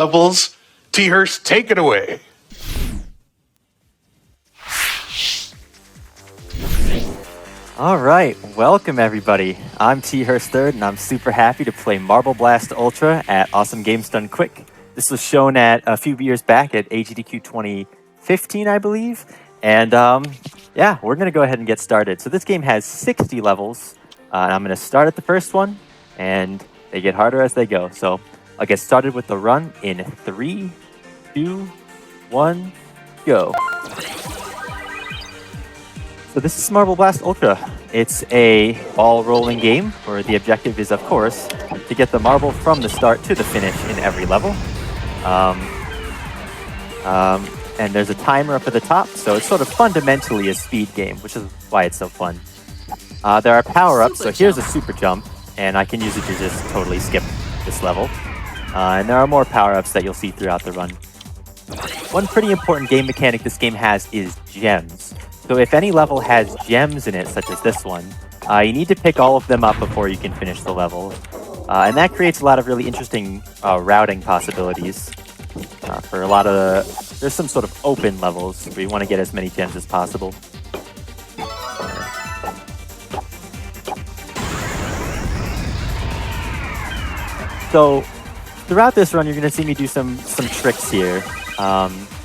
Levels, thearst, take it away. All right, welcome everybody. I'm thearst3rd, and I'm super happy to play Marble Blast Ultra at Awesome Games Done Quick. This was shown at a few years back at AGDQ 2015, I believe. And yeah, we're gonna go ahead and get started. So this game has 60 levels, and I'm gonna start at the first one, and they get harder as they go. So I'll get started with the run in 3, 2, 1, go. So this is Marble Blast Ultra. It's a ball rolling game where the objective is, of course, to get the marble from the start to the finish in every level. And there's a timer up at the top, so it's sort of fundamentally a speed game, which is why it's so fun. There are power-ups, so here's a super jump, and I can use it to just totally skip this level. And there are more power-ups that you'll see throughout the run. One pretty important game mechanic this game has is gems. So if any level has gems in it, such as this one, you need to pick all of them up before you can finish the level. And that creates a lot of really interesting routing possibilities. For a lot of there's some sort of open levels where you want to get as many gems as possible. So throughout this run, you're going to see me do some tricks here.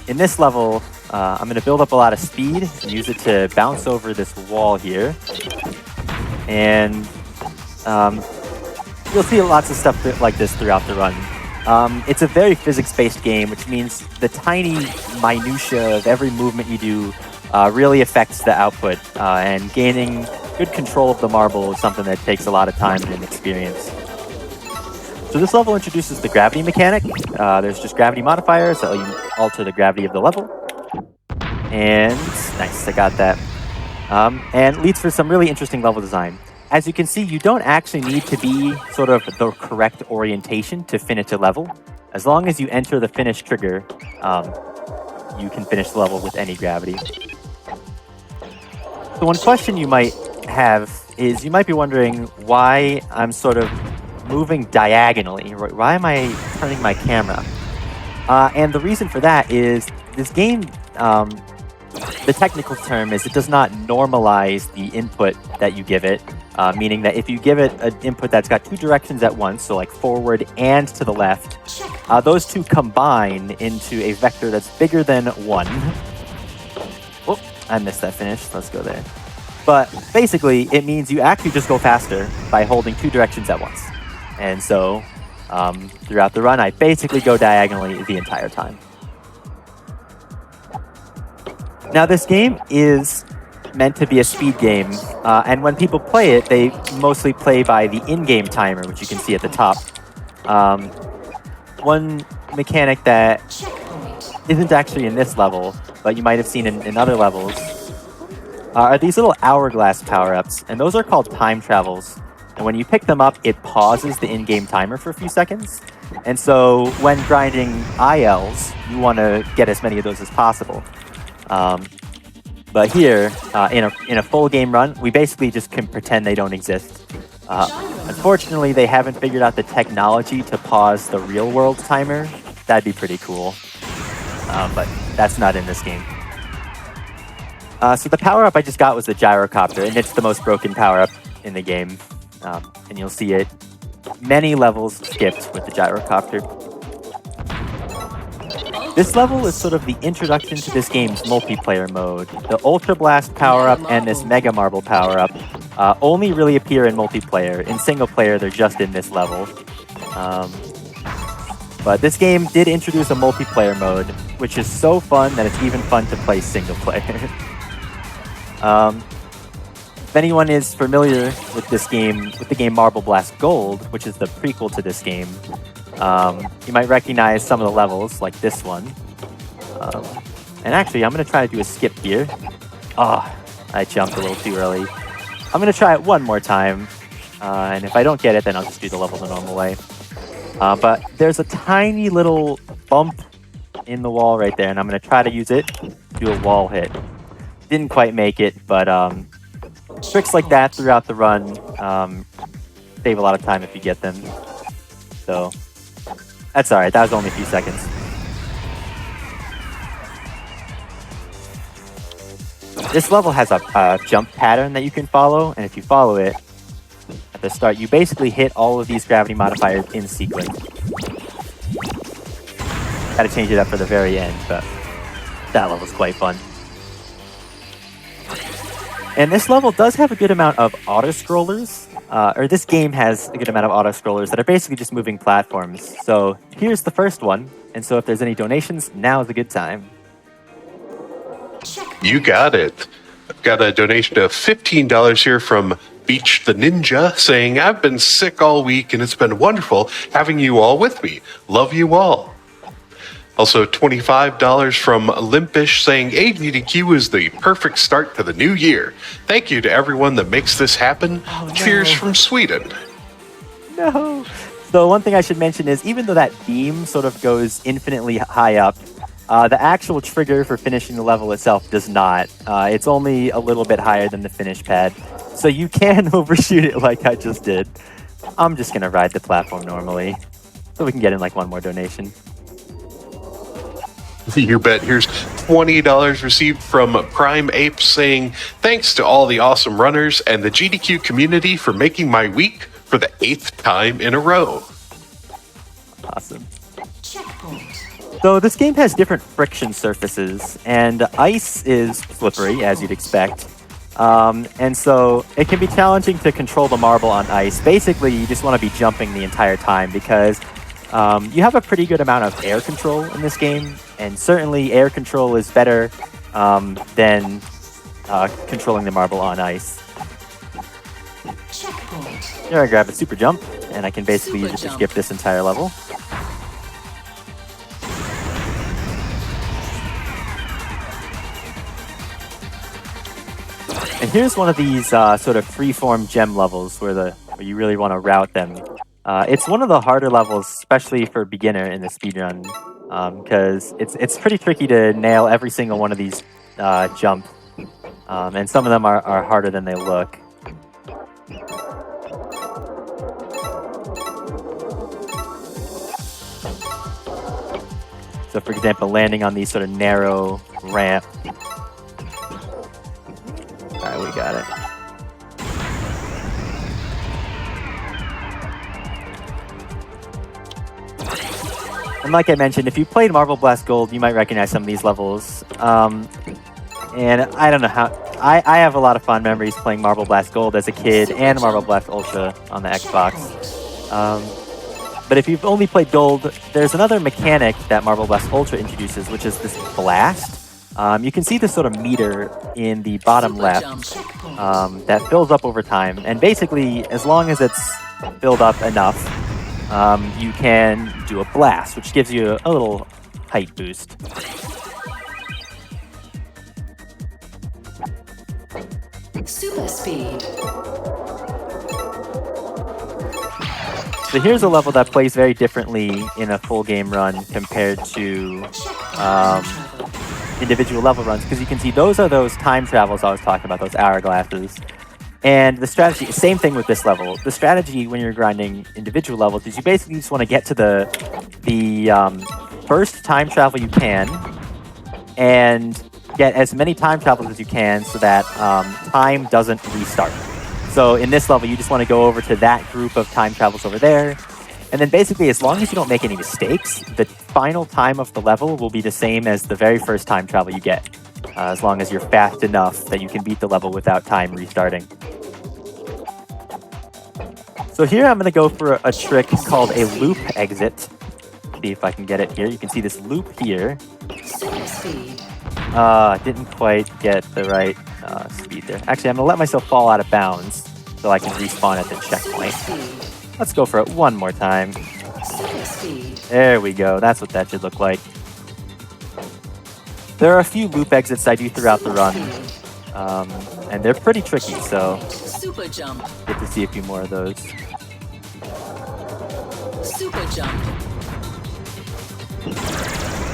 In this level, I'm going to build up a lot of speed and use it to bounce over this wall here. And you'll see lots of stuff like this throughout the run. It's a very physics-based game, which means the tiny minutia of every movement you do really affects the output. And gaining good control of the marble is something that takes a lot of time and experience. So this level introduces the gravity mechanic. There's just gravity modifiers that will alter the gravity of the level. And nice, I got that. And leads for some really interesting level design. As you can see, you don't actually need to be sort of the correct orientation to finish a level. As long as you enter the finish trigger, you can finish the level with any gravity. So one question you might have is, you might be wondering why I'm sort of moving diagonally. Why am I turning my camera? And the reason for that is this game, the technical term is it does not normalize the input that you give it, meaning that if you give it an input that's got two directions at once, so like forward and to the left, those two combine into a vector that's bigger than 1. Oh, I missed that finish. Let's go there. But basically, it means you actually just go faster by holding two directions at once. And so, throughout the run, I basically go diagonally the entire time. Now, this game is meant to be a speed game, and when people play it, they mostly play by the in-game timer, which you can see at the top. One mechanic that isn't actually in this level, but you might have seen in other levels, are these little hourglass power-ups, and those are called time travels. And when you pick them up, it pauses the in-game timer for a few seconds. And so when grinding ILs, you want to get as many of those as possible. But here, in a full game run, we basically just can pretend they don't exist. Unfortunately, they haven't figured out the technology to pause the real-world timer. That'd be pretty cool. But that's not in this game. So the power-up I just got was the gyrocopter, and it's the most broken power-up in the game. And you'll see it many levels skipped with the gyrocopter. This level is sort of the introduction to this game's multiplayer mode. The Ultra Blast power-up and this Mega Marble power-up only really appear in multiplayer. In single player, they're just in this level. But this game did introduce a multiplayer mode, which is so fun that it's even fun to play single player. If anyone is familiar with this game, with the game Marble Blast Gold, which is the prequel to this game, you might recognize some of the levels, like this one. And actually, I'm going to try to do a skip here. Oh, I jumped a little too early. I'm going to try it one more time. And if I don't get it, then I'll just do the level the normal way. But there's a tiny little bump in the wall right there, and I'm going to try to use it to do a wall hit. Didn't quite make it, but tricks like that throughout the run save a lot of time if you get them. So That's alright, that was only a few seconds. This level has a jump pattern that you can follow, and if you follow it at the start, you basically hit all of these gravity modifiers in sequence. Gotta change it up for the very end, but that level's quite fun. And this level does have a good amount of auto-scrollers, or this game has a good amount of auto-scrollers that are basically just moving platforms. So here's the first one, and so if there's any donations, now is a good time. You got it. I've got a donation of $15 here from Beach the Ninja saying, I've been sick all week and it's been wonderful having you all with me. Love you all. Also, $25 from Limpish saying, ADDQ is the perfect start to the new year. Thank you to everyone that makes this happen. Oh, no. Cheers from Sweden. No! So one thing I should mention is, even though that beam sort of goes infinitely high up, the actual trigger for finishing the level itself does not. It's only a little bit higher than the finish pad. So you can overshoot it like I just did. I'm just going to ride the platform normally, so we can get in like one more donation. You bet. Here's $20 received from Prime Ape saying, thanks to all the awesome runners and the GDQ community for making my week for the 8th time in a row. Awesome. Checkpoint. So this game has different friction surfaces, and ice is slippery, as you'd expect. And so it can be challenging to control the marble on ice. Basically, you just want to be jumping the entire time because you have a pretty good amount of air control in this game, and certainly air control is better than controlling the marble on ice. Checkpoint. Here I grab a super jump, and I can basically use it to skip this entire level. And here's one of these sort of freeform gem levels where you really want to route them. It's one of the harder levels, especially for beginner in the speedrun, because it's pretty tricky to nail every single one of these jumps, and some of them are harder than they look. So for example, landing on these sort of narrow ramp. Alright, we got it. And like I mentioned, if you played Marble Blast Gold, you might recognize some of these levels. And I don't know how... I have a lot of fond memories playing Marble Blast Gold as a kid and Marble Blast Ultra on the Xbox. But if you've only played Gold, there's another mechanic that Marble Blast Ultra introduces, which is this blast. You can see this sort of meter in the bottom left that fills up over time. And basically, as long as it's filled up enough, you can do a blast, which gives you a little height boost. Super speed. So here's a level that plays very differently in a full game run compared to individual level runs, because you can see those are those time travels I was talking about, those hourglasses. And the strategy, same thing with this level. The strategy when you're grinding individual levels is you basically just want to get to the first time travel you can and get as many time travels as you can so that time doesn't restart. So in this level, you just want to go over to that group of time travels over there. And then basically, as long as you don't make any mistakes, the final time of the level will be the same as the very first time travel you get. As long as you're fast enough that you can beat the level without time restarting. So here I'm going to go for a trick called a loop exit. See if I can get it here. You can see this loop here. Super speed. Didn't quite get the right speed there. Actually, I'm going to let myself fall out of bounds so I can respawn at the checkpoint. Let's go for it one more time. Super speed. There we go. That's what that should look like. There are a few loop exits I do throughout the run, and they're pretty tricky, so Super jump. get to see a few more of those. Super jump.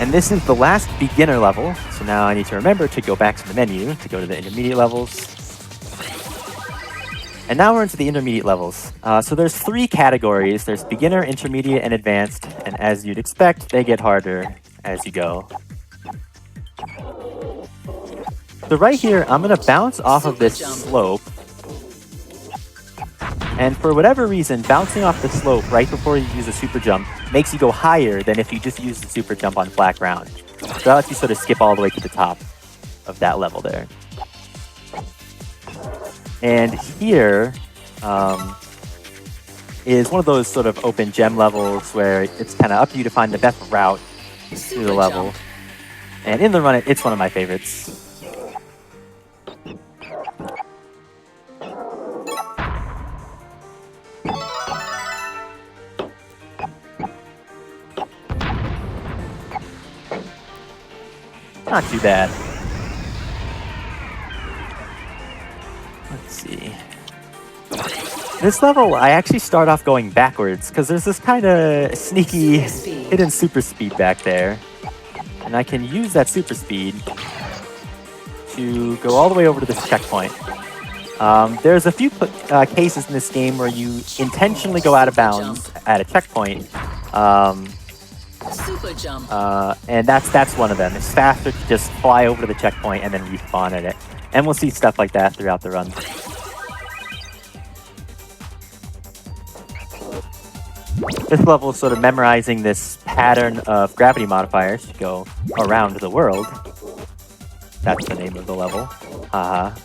And this is the last beginner level, so now I need to remember to go back to the menu to go to the intermediate levels. And now we're into the intermediate levels. So there's 3 categories. There's beginner, intermediate, and advanced. And as you'd expect, they get harder as you go. So right here, I'm going to bounce off of this slope. And for whatever reason, bouncing off the slope right before you use a super jump makes you go higher than if you just use the super jump on flat ground. So that lets you sort of skip all the way to the top of that level there. And here is one of those sort of open gem levels where it's kind of up to you to find the best route through the level. And in the run, it's one of my favorites. Not too bad. Let's see. This level, I actually start off going backwards because there's this kind of sneaky hidden super speed back there. And I can use that super speed to go all the way over to this checkpoint. There's a few cases in this game where you intentionally go out of bounds at a checkpoint. Super jump. And that's one of them. It's faster to just fly over to the checkpoint and then respawn at it. And we'll see stuff like that throughout the run. This level is sort of memorizing this pattern of gravity modifiers to go around the world. That's the name of the level. Haha.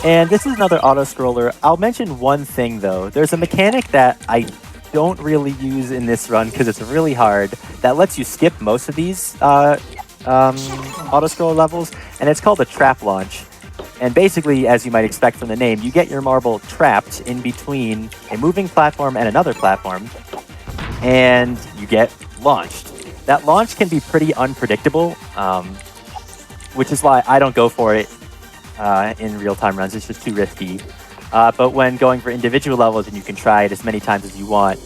And this is another auto-scroller. I'll mention one thing, though. There's a mechanic that I don't really use in this run because it's really hard that lets you skip most of these auto-scroller levels, and it's called a trap launch. And basically, as you might expect from the name, you get your marble trapped in between a moving platform and another platform, and you get launched. That launch can be pretty unpredictable, which is why I don't go for it in real-time runs. It's just too risky. But when going for individual levels and you can try it as many times as you want,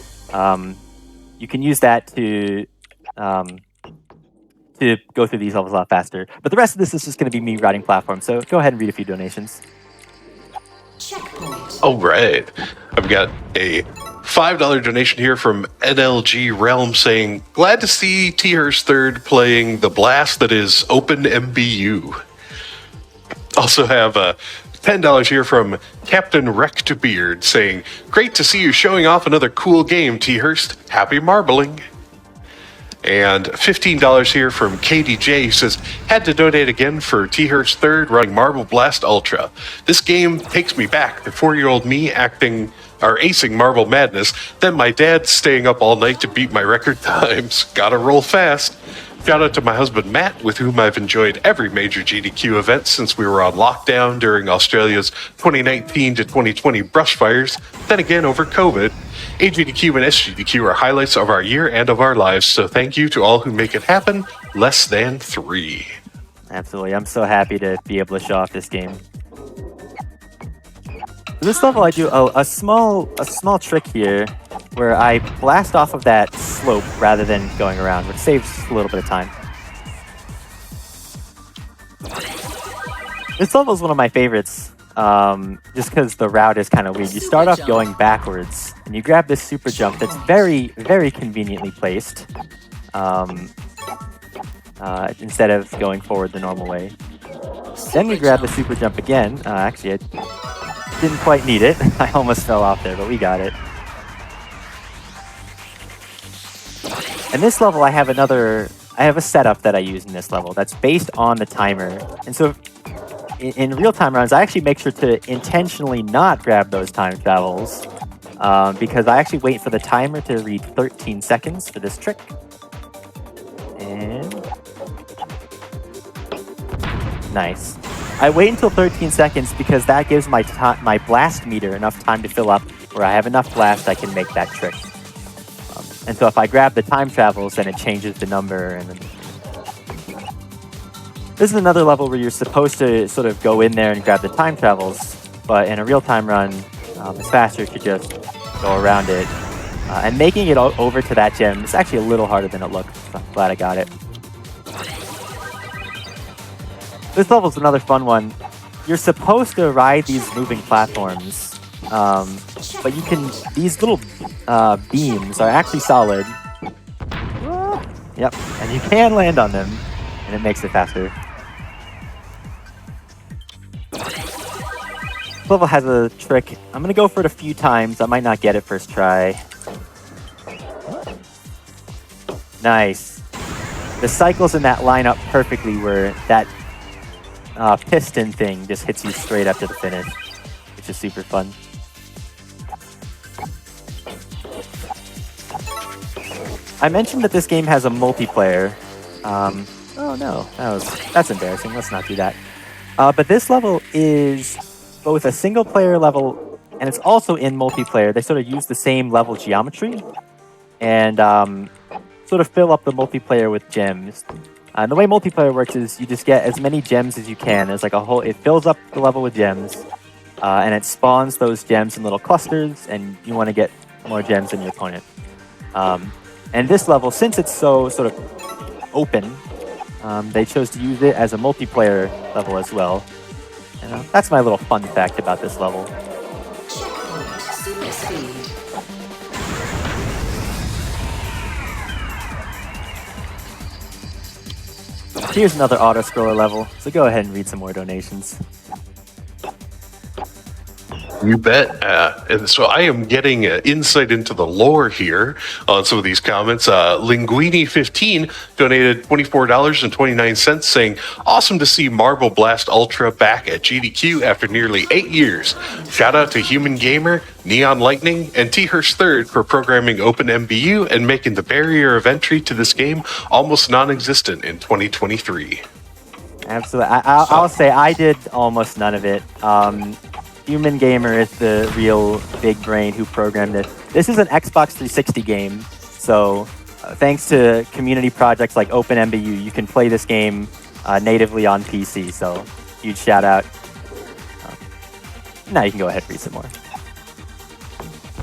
you can use that to go through these levels a lot faster. But the rest of this is just going to be me riding platforms, so go ahead and read a few donations. Checkpoint. All right. I've got a $5 donation here from NLG Realm saying, glad to see thearst3rd playing the blast that is OpenMBU. Also have $10 here from Captain Wrecked Beard saying, great to see you showing off another cool game, thearst. Happy marbling. And $15 here from KDJ says, had to donate again for thearst3rd running Marble Blast Ultra. This game takes me back to 4-year-old me acing Marble Madness, then my dad staying up all night to beat my record times. Gotta roll fast. Shout out to my husband Matt, with whom I've enjoyed every major GDQ event since we were on lockdown during Australia's 2019 to 2020 brush fires, then again over COVID. AGDQ and SGDQ are highlights of our year and of our lives, so thank you to all who make it happen. Less than 3. Absolutely. I'm so happy to be able to show off this game. This level, I do a small trick here where I blast off of that slope rather than going around, which saves a little bit of time. This level is one of my favorites, just because the route is kind of weird. You start off going backwards, and you grab this super jump that's very, very conveniently placed, instead of going forward the normal way. Then we grab the super jump again. Actually, I didn't quite need it. I almost fell off there, but we got it. And this level, I have a setup that I use in this level that's based on the timer. And so in real-time runs, I actually make sure to intentionally not grab those time travels, because I actually wait for the timer to read 13 seconds for this trick. And nice. I wait until 13 seconds because that gives my blast meter enough time to fill up, where I have enough blast I can make that trick. And so if I grab the time travels, then it changes the number. And then this is another level where you're supposed to sort of go in there and grab the time travels, but in a real-time run, it's faster to just go around it. And making it over to that gem is actually a little harder than it looks, so I'm glad I got it. This level's another fun one. You're supposed to ride these moving platforms, but you can. These little beams are actually solid. Yep, and you can land on them, and it makes it faster. This level has a trick. I'm gonna go for it a few times. I might not get it first try. Nice. The cycles in that line up perfectly where that piston thing just hits you straight up to the finish, which is super fun. I mentioned that this game has a multiplayer. Oh no, that's embarrassing. Let's not do that. But this level is both a single player level and it's also in multiplayer. They sort of use the same level geometry and sort of fill up the multiplayer with gems. And the way multiplayer works is you just get as many gems as you can. There's like a whole, it fills up the level with gems and it spawns those gems in little clusters and you want to get more gems than your opponent. And this level, since it's so sort of open, they chose to use it as a multiplayer level as well. And that's my little fun fact about this level. Super speed. Here's another auto-scroller level, so go ahead and read some more donations. You bet. And so I am getting insight into the lore here on some of these comments. Linguini15 donated $24.29 saying, awesome to see Marble Blast Ultra back at GDQ after nearly 8 years. Shout out to Human Gamer, Neon Lightning, and thearst3rd for programming OpenMBU and making the barrier of entry to this game almost non-existent in 2023. Absolutely. I'll say I did almost none of it. Human Gamer is the real big brain who programmed it. This is an Xbox 360 game, so thanks to community projects like OpenMBU, you can play this game natively on PC, so huge shout out. Now you can go ahead and read some more.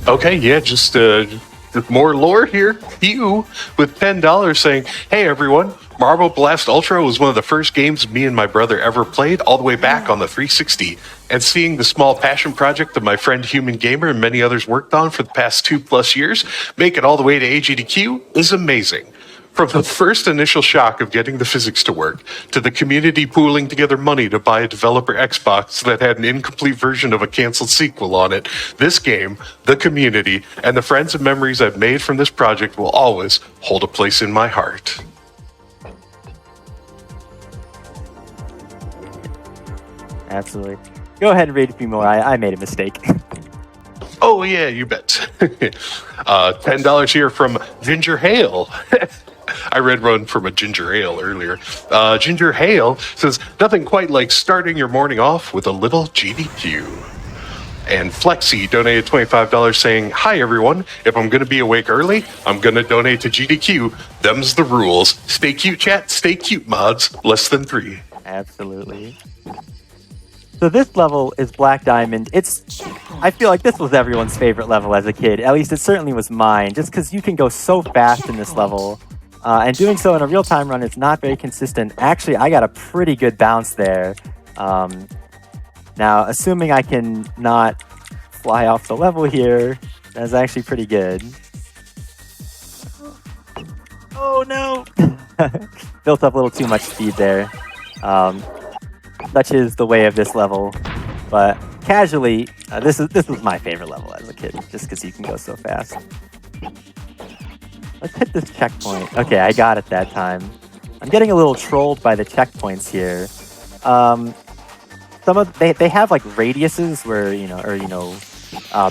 Okay, yeah, just more lore here. You with $10 saying, hey everyone, Marble Blast Ultra was one of the first games me and my brother ever played all the way back on the 360. And seeing the small passion project that my friend Human Gamer and many others worked on for the past 2+ years make it all the way to AGDQ is amazing. From the first initial shock of getting the physics to work, to the community pooling together money to buy a developer Xbox that had an incomplete version of a canceled sequel on it, this game, the community, and the friends and memories I've made from this project will always hold a place in my heart. Absolutely. Go ahead and read a few more. I made a mistake. Oh yeah, you bet. $10 here from Ginger Hale. I read one from a Ginger Ale earlier. Ginger Hale says, nothing quite like starting your morning off with a little GDQ. And Flexi donated $25 saying, hi everyone, if I'm going to be awake early, I'm going to donate to GDQ. Them's the rules. Stay cute, chat. Stay cute, mods. Less than 3. Absolutely. So this level is Black Diamond. I feel like this was everyone's favorite level as a kid. At least it certainly was mine, just because you can go so fast in this level. And doing so in a real-time run is not very consistent. Actually, I got a pretty good bounce there. Now, assuming I can not fly off the level here, that's actually pretty good. Oh no! Built up a little too much speed there. Such is the way of this level, but casually, this was my favorite level as a kid, just because you can go so fast. Let's hit this checkpoint. Okay, I got it that time. I'm getting a little trolled by the checkpoints here. They have like radiuses where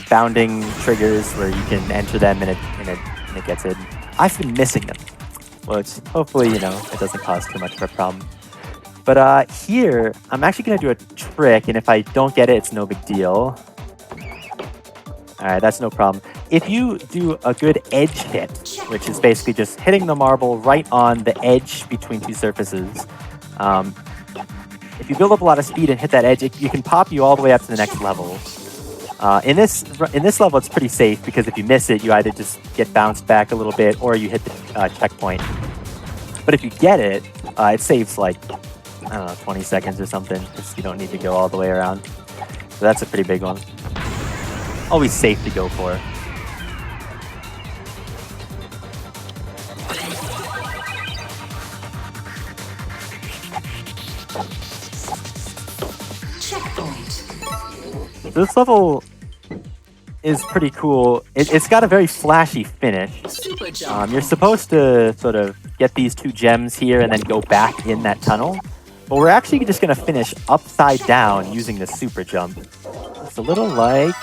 bounding triggers where you can enter them and it gets in. I've been missing them, which hopefully it doesn't cause too much of a problem. But here, I'm actually going to do a trick, and if I don't get it, it's no big deal. Alright, that's no problem. If you do a good edge hit, which is basically just hitting the marble right on the edge between two surfaces, if you build up a lot of speed and hit that edge, you can pop you all the way up to the next level. In this level, it's pretty safe, because if you miss it, you either just get bounced back a little bit, or you hit the checkpoint. But if you get it, it saves like I don't know, 20 seconds or something, because you don't need to go all the way around. So that's a pretty big one. Always safe to go for. Checkpoint. This level is pretty cool. It's got a very flashy finish. Super jump. You're supposed to sort of get these 2 gems here and then go back in that tunnel. But we're actually just going to finish upside down using the super jump. It's a little like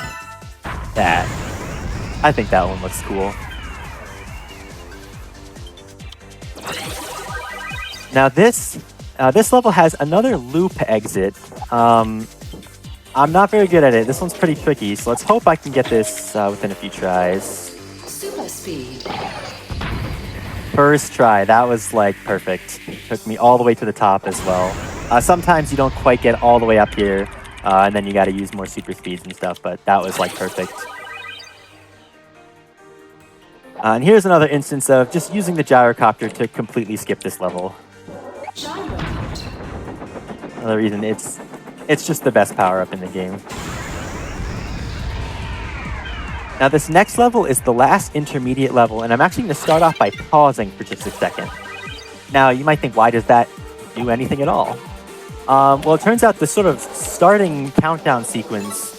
that. I think that one looks cool. Now this level has another loop exit. I'm not very good at it. This one's pretty tricky, so let's hope I can get this within a few tries. Super speed. First try, that was like perfect. Took me all the way to the top as well. Sometimes you don't quite get all the way up here, and then you got to use more super speeds and stuff, but that was like perfect. And here's another instance of just using the gyrocopter to completely skip this level. Gyrocopter. Another reason it's just the best power-up in the game. Now this next level is the last intermediate level, and I'm actually going to start off by pausing for just a second. Now you might think, why does that do anything at all? Well, it turns out the sort of starting countdown sequence,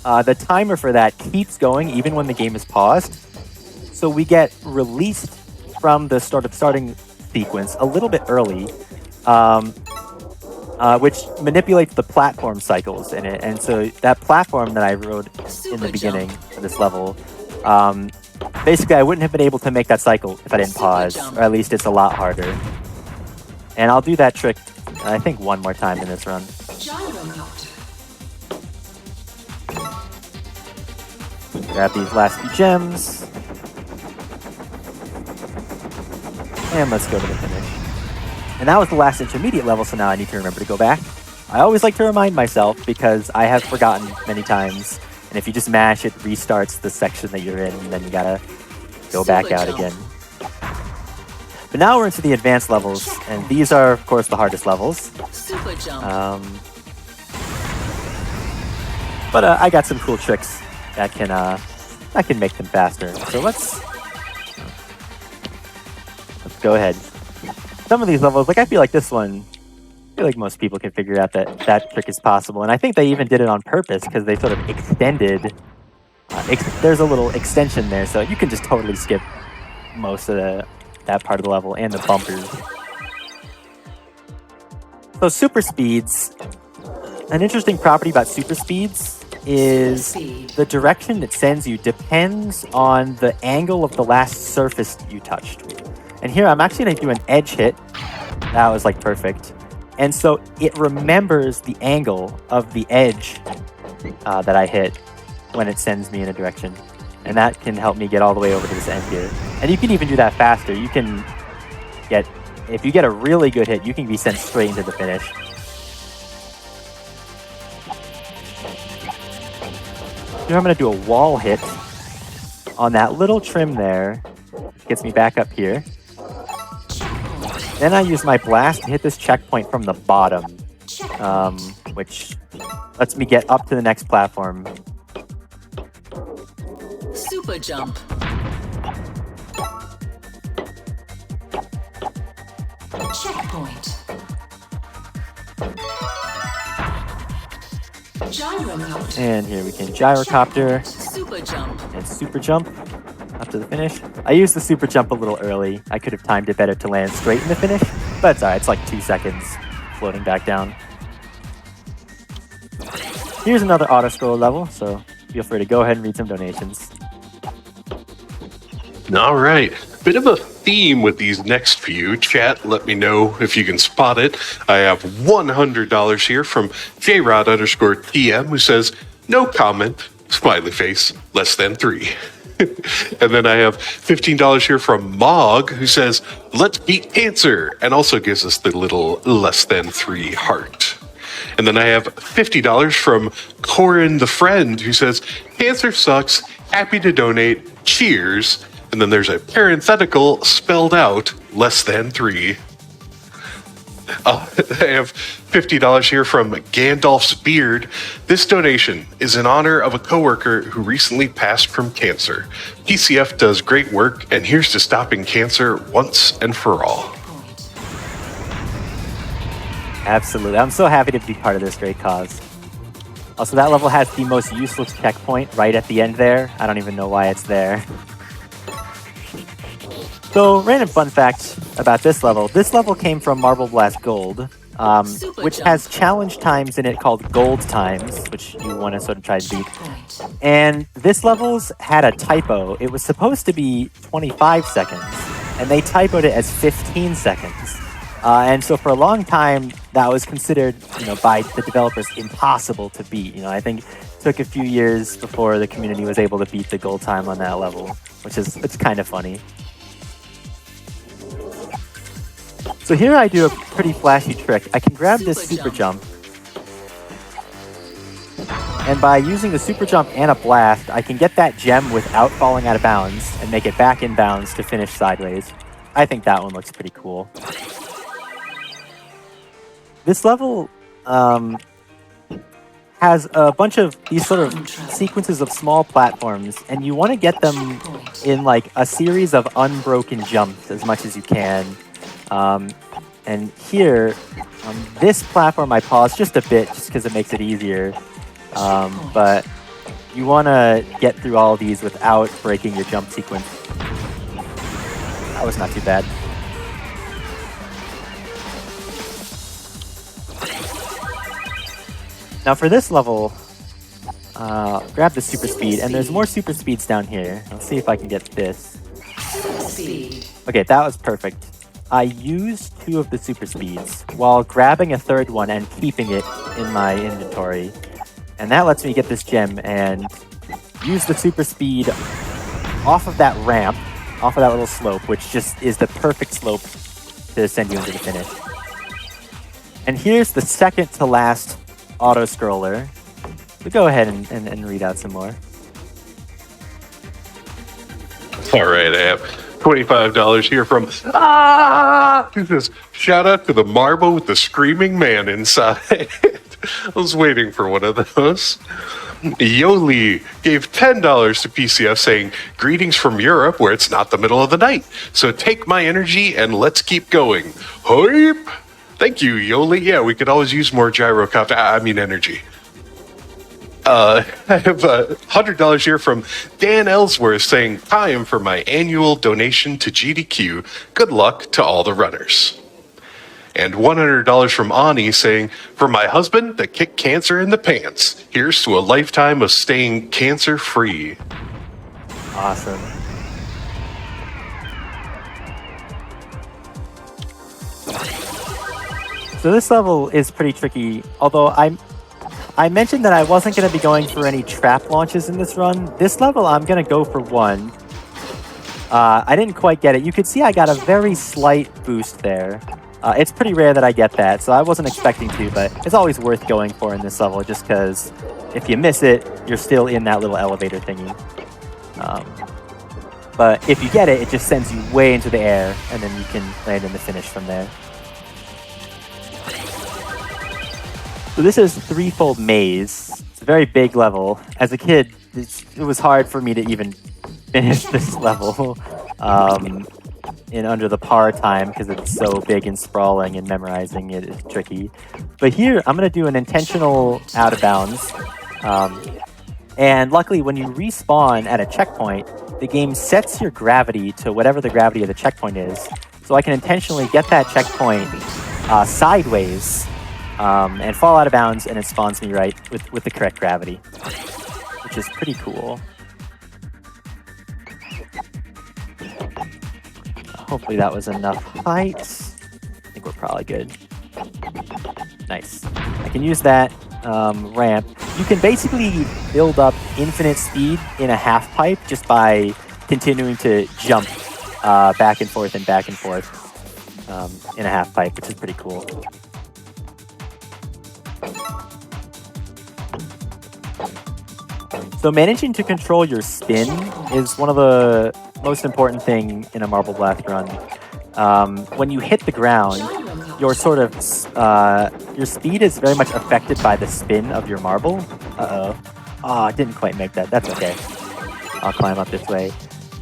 the timer for that keeps going even when the game is paused. So we get released from the starting sequence a little bit early, which manipulates the platform cycles in it. And so that platform that I rode in the beginning of this level, basically I wouldn't have been able to make that cycle if I didn't pause, or at least it's a lot harder. And I'll do that trick, I think, one more time in this run. Grab these last few gems. And let's go to the finish. And that was the last intermediate level, so now I need to remember to go back. I always like to remind myself because I have forgotten many times. And if you just mash, it restarts the section that you're in, and then you gotta go back out again. But now we're into the advanced levels, and these are, of course, the hardest levels. Super jump. But I got some cool tricks that can make them faster. So let's go ahead. Some of these levels, like I feel like this one, I feel like most people can figure out that that trick is possible. And I think they even did it on purpose because they sort of extended. There's a little extension there, so you can just totally skip most of that part of the level and the bumpers. So super speeds, an interesting property about super speeds is the direction it sends you depends on the angle of the last surface you touched. And here I'm actually going to do an edge hit. That was like perfect. And so it remembers the angle of the edge that I hit when it sends me in a direction. And that can help me get all the way over to this end here. And you can even do that faster. You can get, if you get a really good hit, you can be sent straight into the finish. Here I'm going to do a wall hit on that little trim there. Gets me back up here. Then I use my blast to hit this checkpoint from the bottom, which lets me get up to the next platform. Super jump. Checkpoint. Gyrocopter. And here we can gyrocopter Super jump. and super jump up to the finish. I used the super jump a little early. I could have timed it better to land straight in the finish, but it's alright. It's like 2 seconds floating back down. Here's another auto-scroll level, so feel free to go ahead and read some donations. All right. Bit of a theme with these next few. Chat, let me know if you can spot it. I have $100 here from JRod_TM who says, no comment, smiley face, less than 3. And then I have $15 here from Mog who says, let's beat cancer, and also gives us the little less than 3 heart. And then I have $50 from Corin the Friend who says, cancer sucks, happy to donate, cheers. And then there's a parenthetical spelled out, less than 3. I have $50 here from Gandalf's Beard. This donation is in honor of a coworker who recently passed from cancer. PCF does great work, and here's to stopping cancer once and for all. Point. Absolutely. I'm so happy to be part of this great cause. Also, that level has the most useless checkpoint right at the end there. I don't even know why it's there. So, random fun fact about this level. This level came from Marble Blast Gold, which has challenge times in it called gold times, which you want to sort of try to beat. Checkpoint. And this level's had a typo. It was supposed to be 25 seconds, and they typoed it as 15 seconds. And so for a long time, that was considered, by the developers impossible to beat. I think it took a few years before the community was able to beat the gold time on that level, it's kind of funny. So here I do a pretty flashy trick. I can grab this super jump. And by using the super jump and a blast, I can get that gem without falling out of bounds and make it back in bounds to finish sideways. I think that one looks pretty cool. This level has a bunch of these sort of sequences of small platforms, and you want to get them in like a series of unbroken jumps as much as you can. And here, on this platform, I pause just a bit just because it makes it easier. But you want to get through all of these without breaking your jump sequence. That was not too bad. Now for this level, grab the super speed, and there's more super speeds down here. Let's see if I can get this. Speed. Okay, that was perfect. I used 2 of the super speeds while grabbing a 3rd one and keeping it in my inventory. And that lets me get this gem and use the super speed off of that ramp, off of that little slope, which just is the perfect slope to send you into the finish. And here's the second to last auto scroller. So go ahead and read out some more. All right, I have $25 here from This is shout out to the marble with the screaming man inside. I was waiting for one of those. Yoli gave $10 to PCF saying, greetings from Europe where it's not the middle of the night. So take my energy and let's keep going. Hype! Thank you, Yoli. Yeah, we could always use more gyrocopter. Energy. I have $100 here from Dan Ellsworth saying, time for my annual donation to GDQ. Good luck to all the runners. And $100 from Ani saying, for my husband that kicked cancer in the pants. Here's to a lifetime of staying cancer-free. Awesome. So this level is pretty tricky, although I mentioned that I wasn't going to be going for any trap launches in this run. This level, I'm going to go for one. I didn't quite get it. You could see I got a very slight boost there. It's pretty rare that I get that, so I wasn't expecting to, but it's always worth going for in this level, just because if you miss it, you're still in that little elevator thingy. But if you get it, it just sends you way into the air, and then you can land in the finish from there. So this is Threefold Maze. It's a very big level. As a kid, it was hard for me to even finish this level in under the par time because it's so big and sprawling, and memorizing it is tricky. But here, I'm going to do an intentional out of bounds. And luckily, when you respawn at a checkpoint, the game sets your gravity to whatever the gravity of the checkpoint is. So I can intentionally get that checkpoint sideways and fall out of bounds, and it spawns me right with the correct gravity, which is pretty cool. Hopefully that was enough height. I think we're probably good. Nice. I can use that ramp. You can basically build up infinite speed in a half pipe just by continuing to jump back and forth in a half pipe, which is pretty cool. So managing to control your spin is one of the most important thing in a Marble Blast run. when you hit the ground, your sort of your speed is very much affected by the spin of your marble. Uh-oh. Oh, I didn't quite make that. That's okay. I'll climb up this way.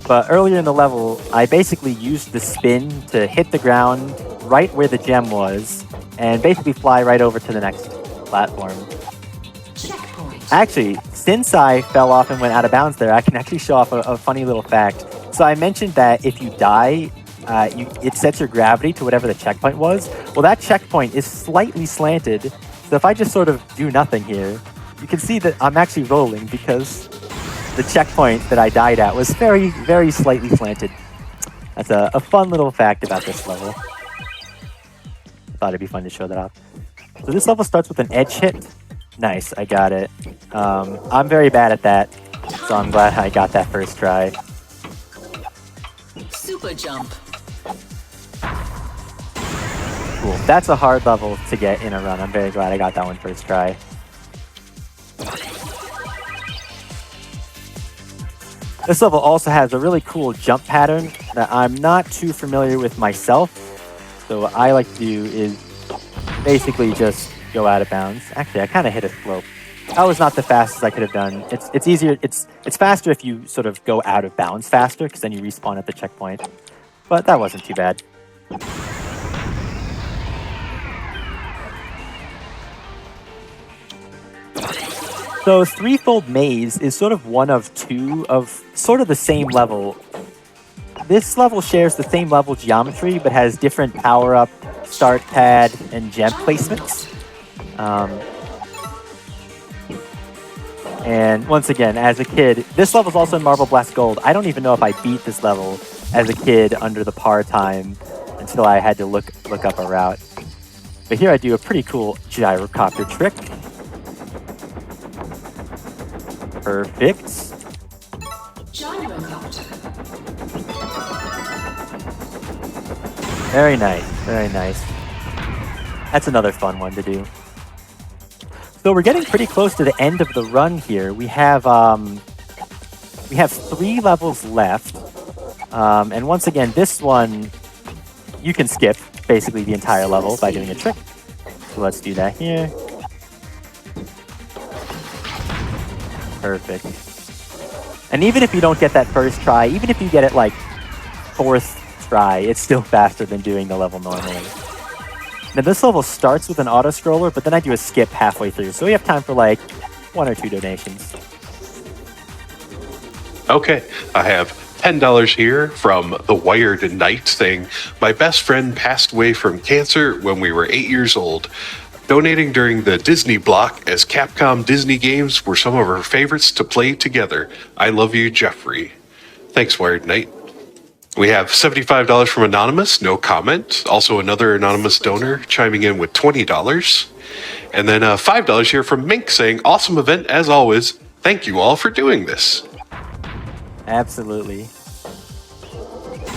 But earlier in the level, I basically used the spin to hit the ground right where the gem was and basically fly right over to the next platform. Checkpoint. Actually, since I fell off and went out of bounds there, I can actually show off a funny little fact. So I mentioned that if you die, it sets your gravity to whatever the checkpoint was. Well, that checkpoint is slightly slanted. So if I just sort of do nothing here, you can see that I'm actually rolling because the checkpoint that I died at was very, very slightly slanted. That's a fun little fact about this level. Thought it'd be fun to show that off. So this level starts with an edge hit. Nice, I got it. I'm very bad at that, so I'm glad I got that first try. Super jump. Cool. That's a hard level to get in a run. I'm very glad I got that one first try. This level also has a really cool jump pattern that I'm not too familiar with myself. So what I like to do is basically just go out of bounds. Actually, I kind of hit a slope. That was not the fastest I could have done. It's easier. It's faster if you sort of go out of bounds faster, because then you respawn at the checkpoint. But that wasn't too bad. So Threefold Maze is sort of one of two of sort of the same level. This level shares the same level geometry, but has different power-up, start pad, and gem placements. And once again, as a kid, this level is also in Marble Blast Gold. I don't even know if I beat this level as a kid under the par time until I had to look up a route. But here I do a pretty cool gyrocopter trick. Perfect. Gyrocopter. Very nice, very nice. That's another fun one to do. So we're getting pretty close to the end of the run here. We have 3 levels left. And once again, this one, you can skip basically the entire level by doing a trick. So let's do that here. Perfect. And even if you don't get that first try, even if you get it like 4th try, it's still faster than doing the level normally. Now this level starts with an auto-scroller, but then I do a skip halfway through, so we have time for like 1 or 2 donations. Okay, I have $10 here from The Wired Knight saying, my best friend passed away from cancer when we were 8 years old. Donating during the Disney block as Capcom Disney games were some of her favorites to play together. I love you, Jeffrey. Thanks, Wired Knight. We have $75 from Anonymous, no comment. Also another anonymous donor chiming in with $20. And then $5 here from Mink saying, awesome event as always. Thank you all for doing this. Absolutely.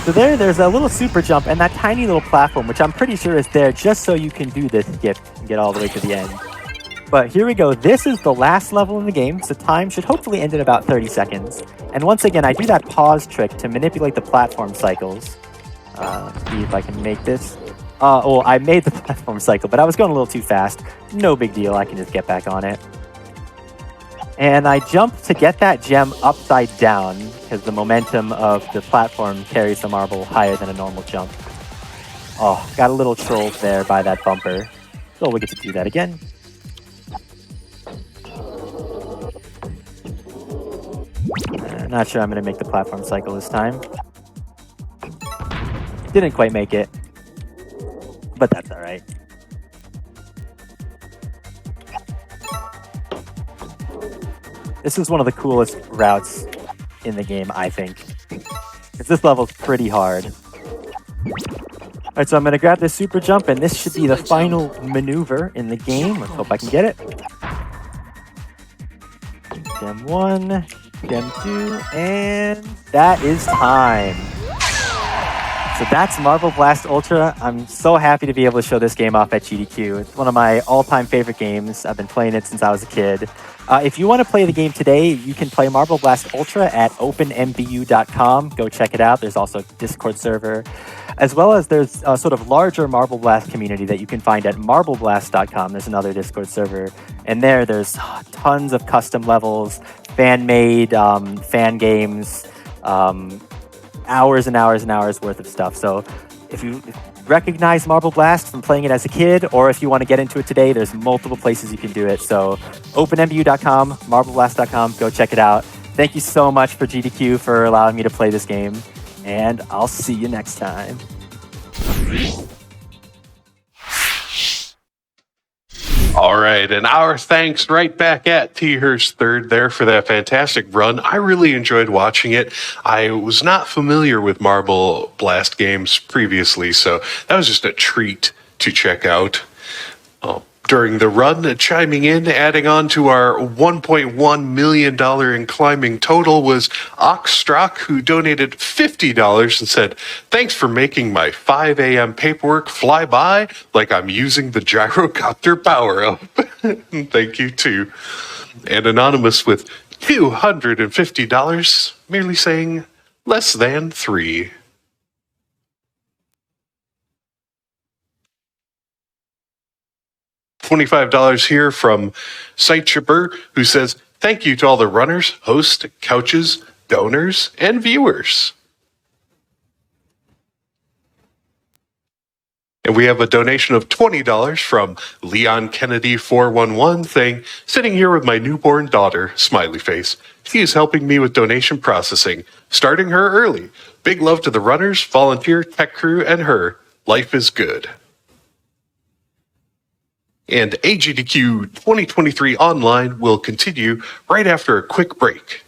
So there's a little super jump and that tiny little platform, which I'm pretty sure is there just so you can do this skip and get all the way to the end. But here we go. This is the last level in the game, so time should hopefully end in about 30 seconds. And once again, I do that pause trick to manipulate the platform cycles. Let's see if I can make this. Oh, I made the platform cycle, but I was going a little too fast. No big deal. I can just get back on it. And I jump to get that gem upside down because the momentum of the platform carries the marble higher than a normal jump. Oh, got a little trolled there by that bumper. So we get to do that again. Not sure I'm going to make the platform cycle this time. Didn't quite make it, but that's all right. This is one of the coolest routes in the game, I think. Because this level's pretty hard. Alright, so I'm going to grab this super jump, and this should be the final maneuver in the game. Let's hope I can get it. Gem 1, Gem 2, and that is time. So that's Marble Blast Ultra. I'm so happy to be able to show this game off at GDQ. It's one of my all-time favorite games. I've been playing it since I was a kid. If you want to play the game today, you can play Marble Blast Ultra at openmbu.com. Go check it out. There's also a Discord server. As well as there's a sort of larger Marble Blast community that you can find at marbleblast.com. There's another Discord server. And there's tons of custom levels, fan-made fan games, hours and hours and hours worth of stuff. So if you recognize Marble Blast from playing it as a kid, or if you want to get into it today, there's multiple places you can do it. So openmbu.com, marbleblast.com, go check it out. Thank you so much for GDQ for allowing me to play this game, and I'll see you next time. All right, and our thanks right back at thearst3rd there for that fantastic run. I really enjoyed watching it. I was not familiar with Marble Blast games previously, so that was just a treat to check out. During the run, chiming in, adding on to our $1.1 million in climbing total was Oxstrock, who donated $50 and said, "Thanks for making my 5 a.m. paperwork fly by like I'm using the gyrocopter power-up." Thank you, too. And Anonymous with $250, merely saying, "less than 3." $25 here from Sightshipper, who says, "Thank you to all the runners, hosts, couches, donors, and viewers." And we have a donation of $20 from Leon Kennedy 411 saying, "Sitting here with my newborn daughter, smiley face. She is helping me with donation processing, starting her early. Big love to the runners, volunteer, tech crew, and her. Life is good." And AGDQ 2023 Online will continue right after a quick break.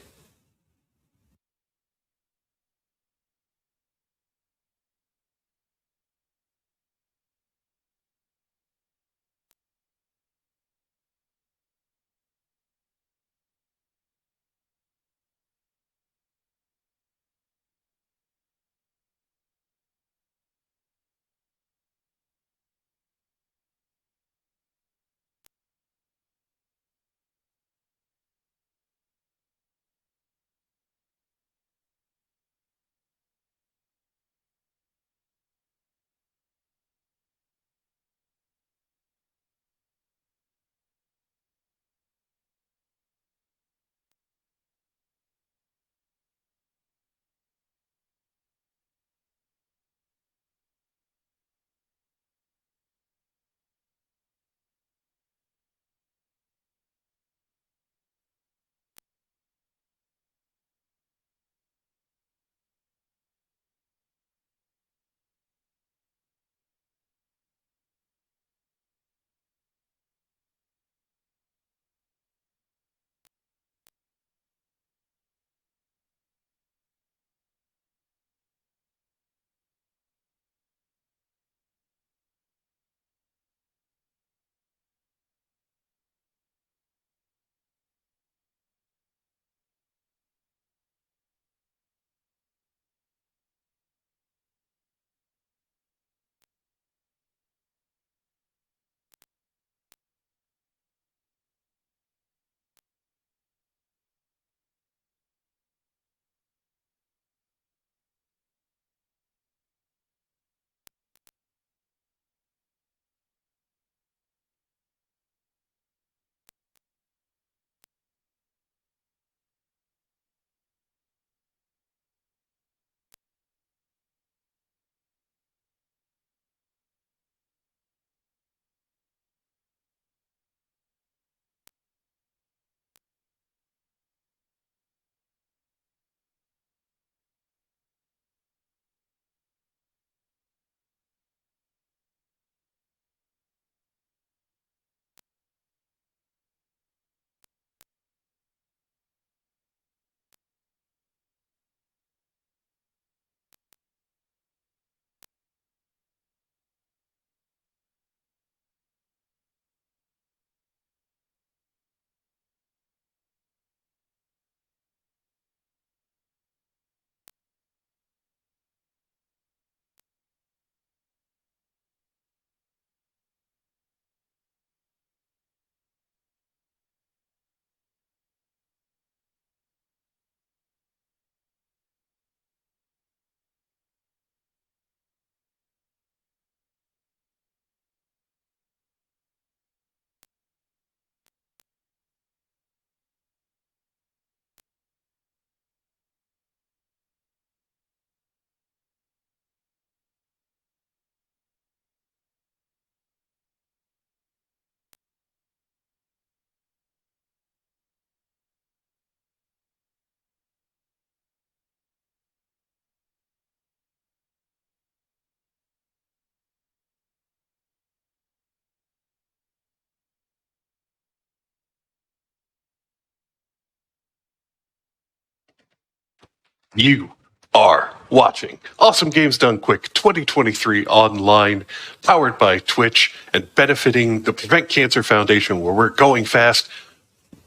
You are watching Awesome Games Done Quick 2023 online, powered by Twitch and benefiting the Prevent Cancer Foundation, where we're going fast,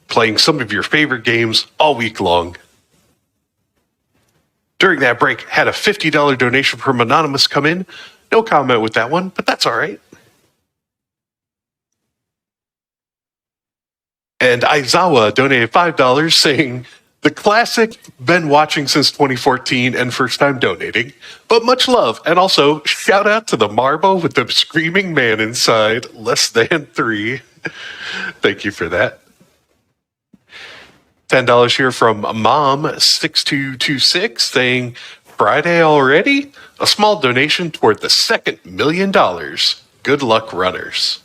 playing some of your favorite games all week long. During that break, had a $50 donation from Anonymous come in. No comment with that one, but that's all right. And Aizawa donated $5 saying, the classic, been watching since 2014 and first time donating, but much love. And also, shout out to the Marble with the screaming man inside, less than 3. Thank you for that. $10 here from Mom6226 saying, Friday already? A small donation toward the second $1 million. Good luck, runners.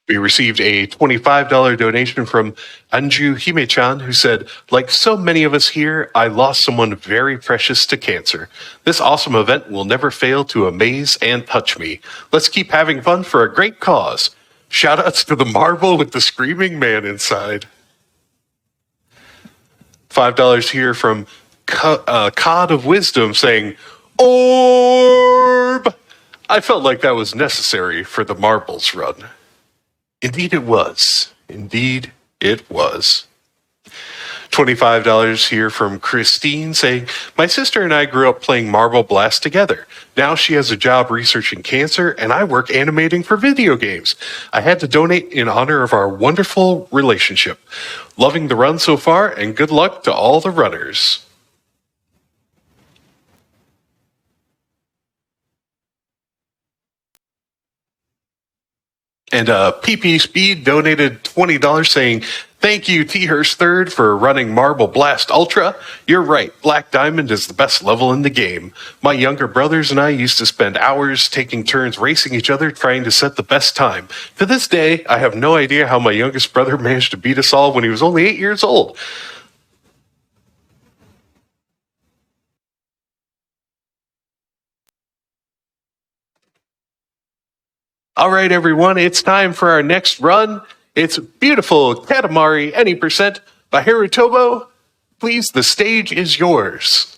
We received a $25 donation from Anju Hime-chan, who said, like so many of us here, I lost someone very precious to cancer. This awesome event will never fail to amaze and touch me. Let's keep having fun for a great cause. Shoutouts to the Marvel with the screaming man inside. $5 here from Cod of Wisdom saying, Orb! I felt like that was necessary for the Marbles run. Indeed it was. Indeed it was. $25 here from Christine saying, my sister and I grew up playing Marble Blast together. Now she has a job researching cancer and I work animating for video games. I had to donate in honor of our wonderful relationship. Loving the run so far and good luck to all the runners. And PP Speed donated $20 saying, thank you, thearst3rd, for running Marble Blast Ultra. You're right, Black Diamond is the best level in the game. My younger brothers and I used to spend hours taking turns racing each other trying to set the best time. To this day, I have no idea how my youngest brother managed to beat us all when he was only 8 years old. All right, everyone, it's time for our next run. It's beautiful Katamari Any Percent by Harutomo. Please, the stage is yours.